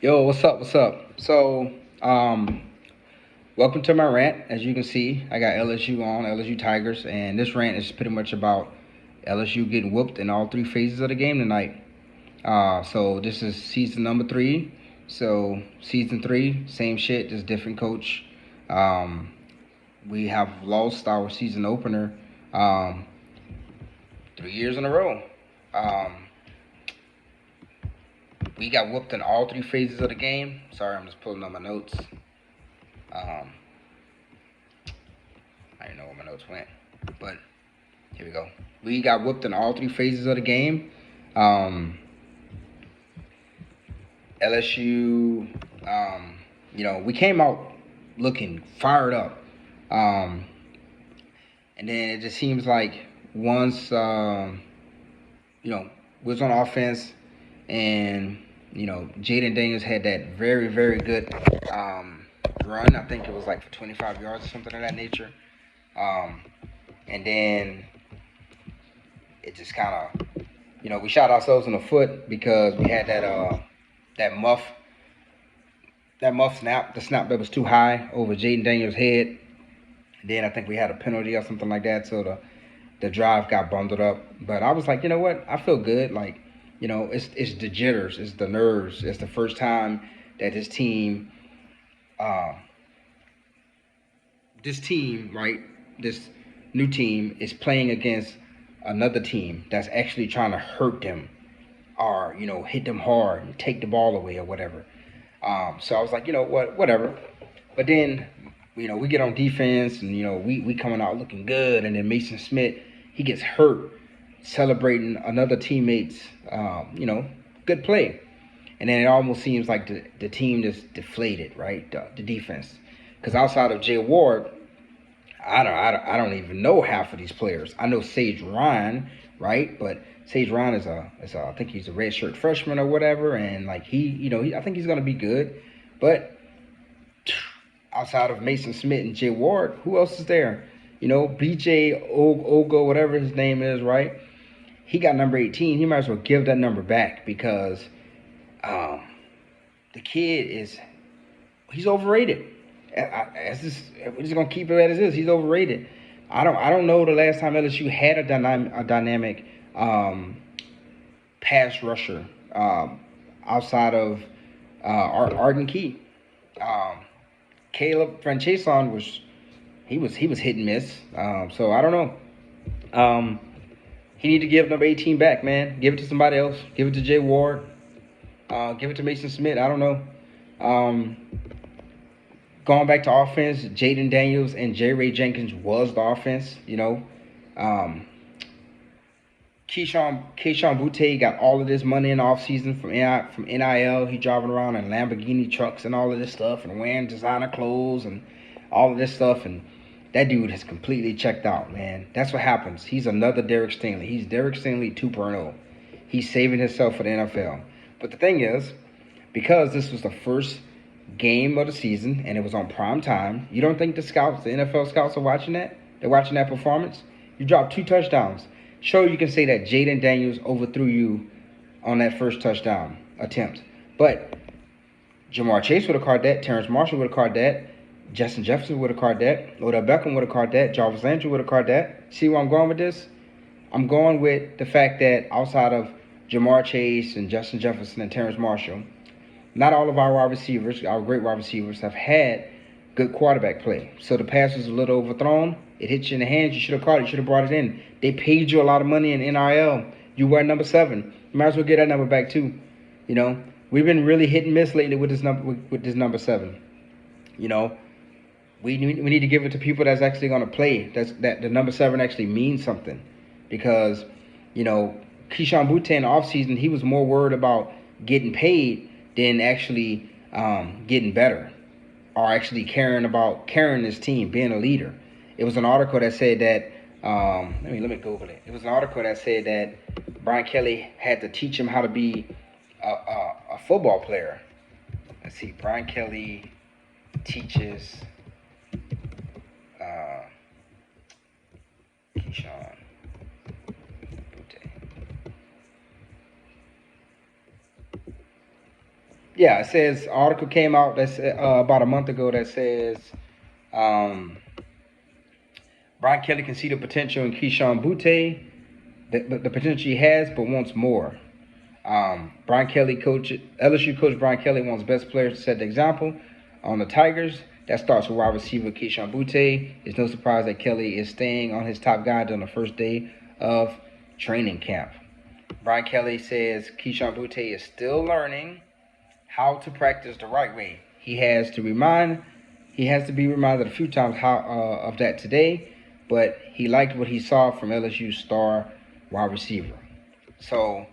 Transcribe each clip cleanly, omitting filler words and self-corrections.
Yo, what's up? What's up? Welcome to my rant. As you can see, I got LSU on, LSU Tigers, and this rant is pretty much about LSU getting whooped in all three phases of the game tonight. This is season number three. So, season three, same shit, just different coach. Um, we have lost our season opener 3 years in a row. Um, we got whooped in all three phases of the game. Sorry, I'm just pulling up my notes. Um, I didn't know where my notes went, but here we go. We got whooped in all three phases of the game. Um, LSU, we came out looking fired up. Um, and then it just seems like once, we was on offense and, Jaden Daniels had that very, very good run. I think it was like for 25 yards or something of that nature. Um, and then it just kind of, we shot ourselves in the foot because we had that muff snap, the snap that was too high over Jaden Daniels' head. Then I think we had a penalty or something like that, so the drive got bundled up. But I was like, you know what? I feel good. Like, it's the jitters, it's the nerves. It's the first time that uh, this team, right, this new team is playing against another team that's actually trying to hurt them or hit them hard and take the ball away or whatever. So I was like, you know what, whatever. But then, we get on defense and we coming out looking good, and then Mason Smith, he gets hurt celebrating another teammate's good play, and then it almost seems like the team just deflated, right? The defense, because outside of Jay Ward, I don't even know half of these players. I know Sage Ryan, right? But Sage Ryan is I think he's a redshirt freshman or whatever, and like I think he's gonna be good. But outside of Mason Smith and Jay Ward, who else is there? BJ Ogo, whatever his name is, right? He got number 18. He might as well give that number back because um, the kid he's overrated. We're just gonna keep it as is. He's overrated. I don't know the last time LSU had a dynamic pass rusher outside of Arden Key. Um, Caleb Francheson was hit and miss. So I don't know. Um, he need to give number 18 back, man. Give it to somebody else. Give it to Jay Ward. Give it to Mason Smith. I don't know. Um, Going back to offense, Jaden Daniels and J. Ray Jenkins was the offense. Um, Keyshawn Butte got all of this money in the offseason from NIL. He driving around in Lamborghini trucks and all of this stuff and wearing designer clothes and all of this stuff. And that dude has completely checked out, man. That's what happens. He's another Derek Stingley. He's Derek Stingley 2.0. He's saving himself for the NFL. But the thing is, because this was the first game of the season and it was on prime time, you don't think the NFL scouts are watching that? They're watching that performance? You dropped 2 touchdowns. Sure, you can say that Jaden Daniels overthrew you on that first touchdown attempt. But Jamar Chase would have caught that. Terrence Marshall would have caught that. Justin Jefferson would have caught that. Odell Beckham would have caught that. Jarvis Landry would have caught that. See where I'm going with this? I'm going with the fact that outside of Jamar Chase and Justin Jefferson and Terrence Marshall, not all of our wide receivers, our great wide receivers, have had good quarterback play. So the pass was a little overthrown. It hit you in the hands. You should have caught it. You should have brought it in. They paid you a lot of money in NIL. You wear number 7. You might as well get that number back too. We've been really hit and miss lately with this number 7. You know, we need to give it to people that's actually going to play. That the number 7 actually means something, because Keyshawn Butte in the offseason, he was more worried about getting paid than actually getting better, or actually carrying this team, being a leader. It was an article that said that let me Google it. It was an article that said that Brian Kelly had to teach him how to be a football player. Let's see, Brian Kelly teaches Keyshawn Butte. Yeah, it says article came out that's about a month ago that says um, Brian Kelly can see the potential in Keyshawn Butte, the potential he has, but wants more. Brian Kelly coach LSU coach Brian Kelly wants best players to set the example on the Tigers. That starts with wide receiver Keyshawn Butte. It's no surprise that Kelly is staying on his top guy on the first day of training camp. Brian Kelly says Keyshawn Butte is still learning how to practice the right way. He has to be reminded a few times of that today, but he liked what he saw from LSU's star wide receiver. So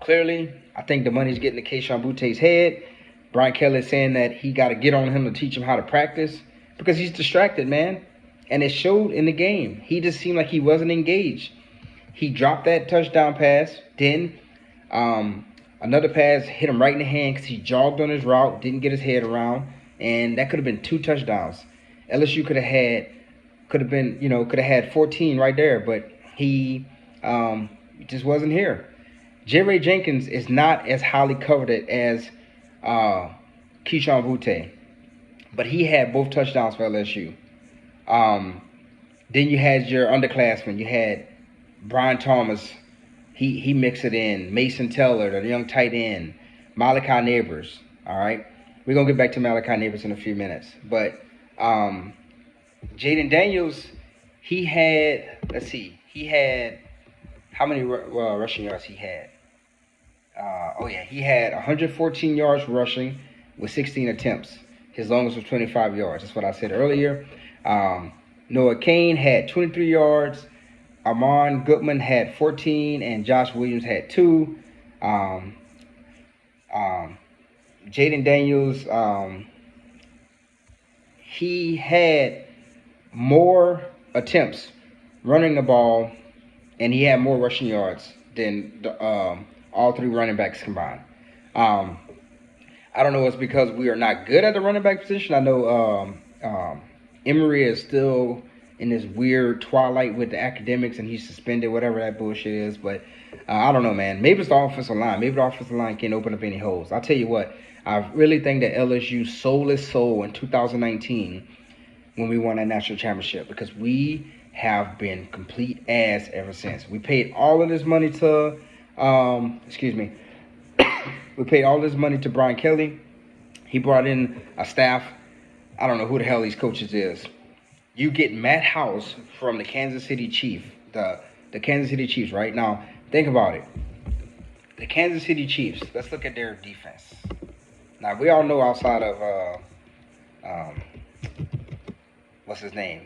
clearly, I think the money's getting to Keyshawn Butte's head. Brian Kelly is saying that he got to get on him to teach him how to practice because he's distracted, man. And it showed in the game. He just seemed like he wasn't engaged. He dropped that touchdown pass. Then another pass hit him right in the hand because he jogged on his route, didn't get his head around, and that could have been 2 touchdowns. LSU could have had 14 right there, but he just wasn't here. J-Ray Jenkins is not as highly coveted as Keyshawn Butte, but he had both touchdowns for LSU. Then you had your underclassmen. You had Brian Thomas. He mixed it in. Mason Teller, the young tight end. Malachi Neighbors. All right. We're going to get back to Malachi Neighbors in a few minutes. But Jaden Daniels, he had how many rushing yards he had? He had 114 yards rushing with 16 attempts. His longest was 25 yards. That's what I said earlier. Noah Kane had 23 yards. Armand Goodman had 14, and Josh Williams had 2. Jaden Daniels, he had more attempts running the ball, and he had more rushing yards than all 3 running backs combined. I don't know if it's because we are not good at the running back position. I know Emory is still in this weird twilight with the academics, and he's suspended, whatever that bullshit is. But I don't know, man. Maybe it's the offensive line. Maybe the offensive line can't open up any holes. I'll tell you what. I really think that LSU sold its soul in 2019 when we won that national championship, because we have been complete ass ever since. We paid all of this money to, we paid all this money to Brian Kelly. He brought in a staff. I don't know who the hell these coaches is. You get Matt House from the Kansas City Chiefs, the Kansas City Chiefs. Right now, think about it. The Kansas City Chiefs. Let's look at their defense. Now we all know outside of what's his name?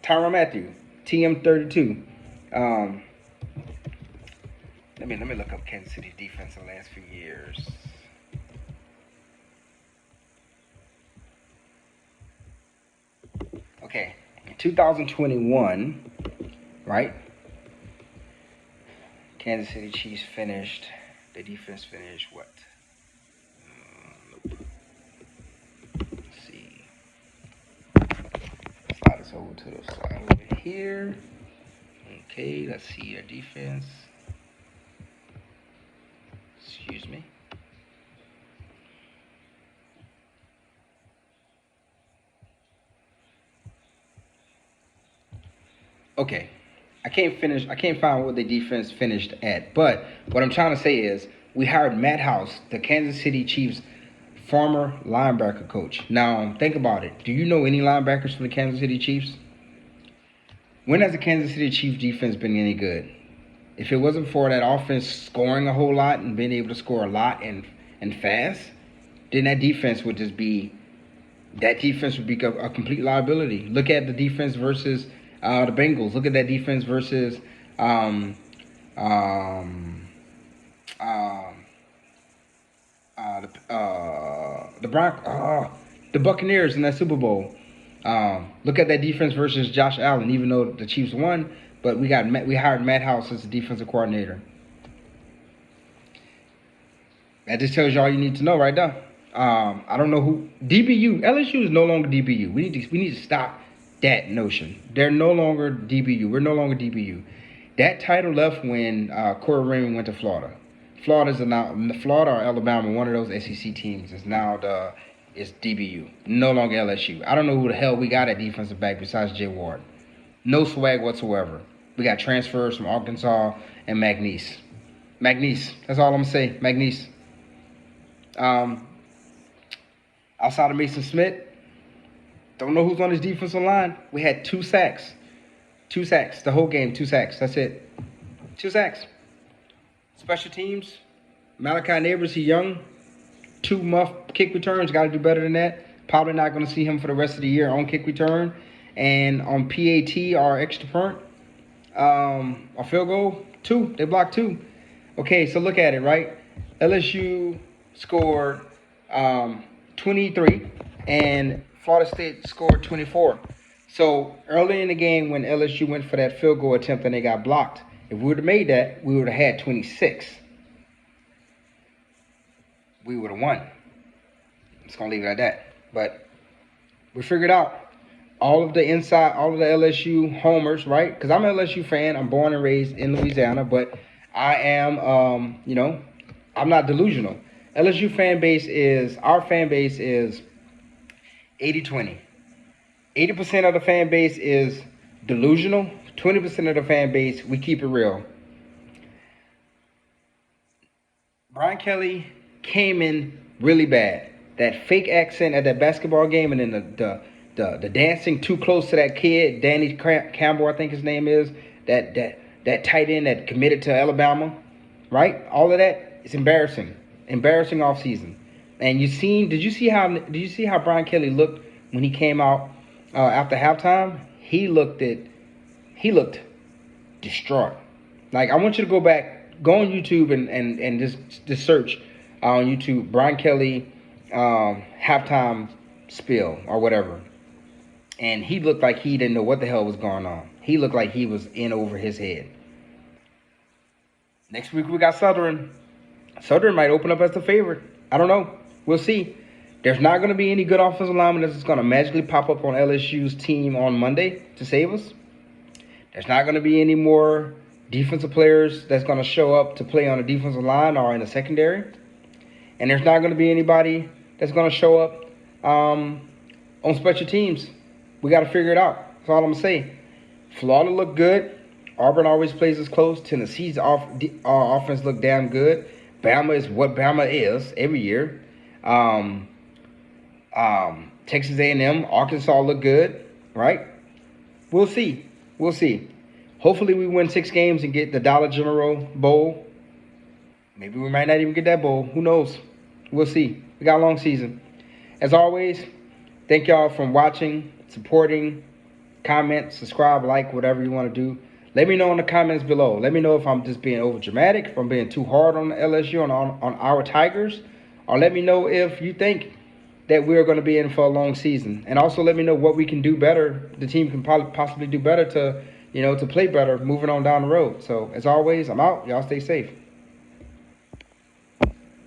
Tyrann Mathieu, TM32. Let me look up Kansas City defense in the last few years. Okay, in 2021, right? Kansas City Chiefs finished. The defense finished what? Nope. Let's see. Slide this over to the slide over here. Okay, let's see your defense. Excuse me. Okay, I can't find what the defense finished at. But what I'm trying to say is we hired Matt House, the Kansas City Chiefs former linebacker coach. Now, think about it. Do you know any linebackers for the Kansas City Chiefs? When has the Kansas City Chiefs defense been any good? If it wasn't for that offense scoring a whole lot and being able to score a lot and fast, then that defense would be a complete liability. Look at the defense versus the Bengals. Look at that defense versus the Buccaneers in that Super Bowl. Look at that defense versus Josh Allen. Even though the Chiefs won, but we hired Matt House as the defensive coordinator. That just tells you all you need to know right now. I don't know who DBU. LSU is no longer DBU. We need to stop that notion. They're no longer DBU. We're no longer DBU. That title left when Corey Raymond went to Florida. Florida or Alabama, one of those SEC teams is DBU, no longer LSU. I don't know who the hell we got at defensive back besides Jay Ward. No swag whatsoever. We got transfers from Arkansas and McNeese. That's all I'm gonna say. McNeese. Outside of Mason Smith, don't know who's on his defensive line. We had 2 sacks. 2 sacks. The whole game, 2 sacks. That's it. 2 sacks. Special teams. Malachi Neighbors, he young. 2 muff kick returns. Got to do better than that. Probably not going to see him for the rest of the year on kick return. And on PAT, our extra point, a field goal, 2. They blocked 2. Okay, so look at it, right? LSU scored 23, and Florida State scored 24. So early in the game when LSU went for that field goal attempt and they got blocked, if we would have made that, we would have had 26. We would have won. I'm just going to leave it at that. But we figured out all of the LSU homers, right? Because I'm an LSU fan. I'm born and raised in Louisiana, but I am, I'm not delusional. LSU fan base is 80-20. 80% of the fan base is delusional. 20% of the fan base, we keep it real. Brian Kelly came in really bad. That fake accent at that basketball game, and then the dancing too close to that kid, Danny Campbell, I think his name is, that tight end that committed to Alabama, right? All of that is embarrassing. Embarrassing off season. And did you see how Brian Kelly looked when he came out after halftime? He looked distraught. Like, I want you to go on YouTube and just search on YouTube Brian Kelly halftime spill or whatever. And he looked like he didn't know what the hell was going on. He looked like he was in over his head. Next week we got Southern. Southern might open up as the favorite. I don't know. We'll see. There's not going to be any good offensive lineman that's going to magically pop up on LSU's team on Monday to save us. There's not going to be any more defensive players that's going to show up to play on the defensive line or in the secondary. And there's not going to be anybody that's going to show up on special teams. We got to figure it out. That's all I'm going to say. Florida looked good. Auburn always plays us close. Tennessee's offense looked damn good. Bama is what Bama is every year. Texas A&M, Arkansas look good, right? We'll see. Hopefully we win 6 games and get the Dollar General Bowl. Maybe we might not even get that bowl. Who knows? We'll see. We got a long season. As always, thank y'all for watching, supporting, comment, subscribe, like, whatever you want to do. Let me know in the comments below. Let me know if I'm just being over dramatic, if I'm being too hard on LSU and on our Tigers, or let me know if you think that we're going to be in for a long season. And also let me know what we can do better. The team can possibly do better to play better moving on down the road. So as always, I'm out. Y'all stay safe.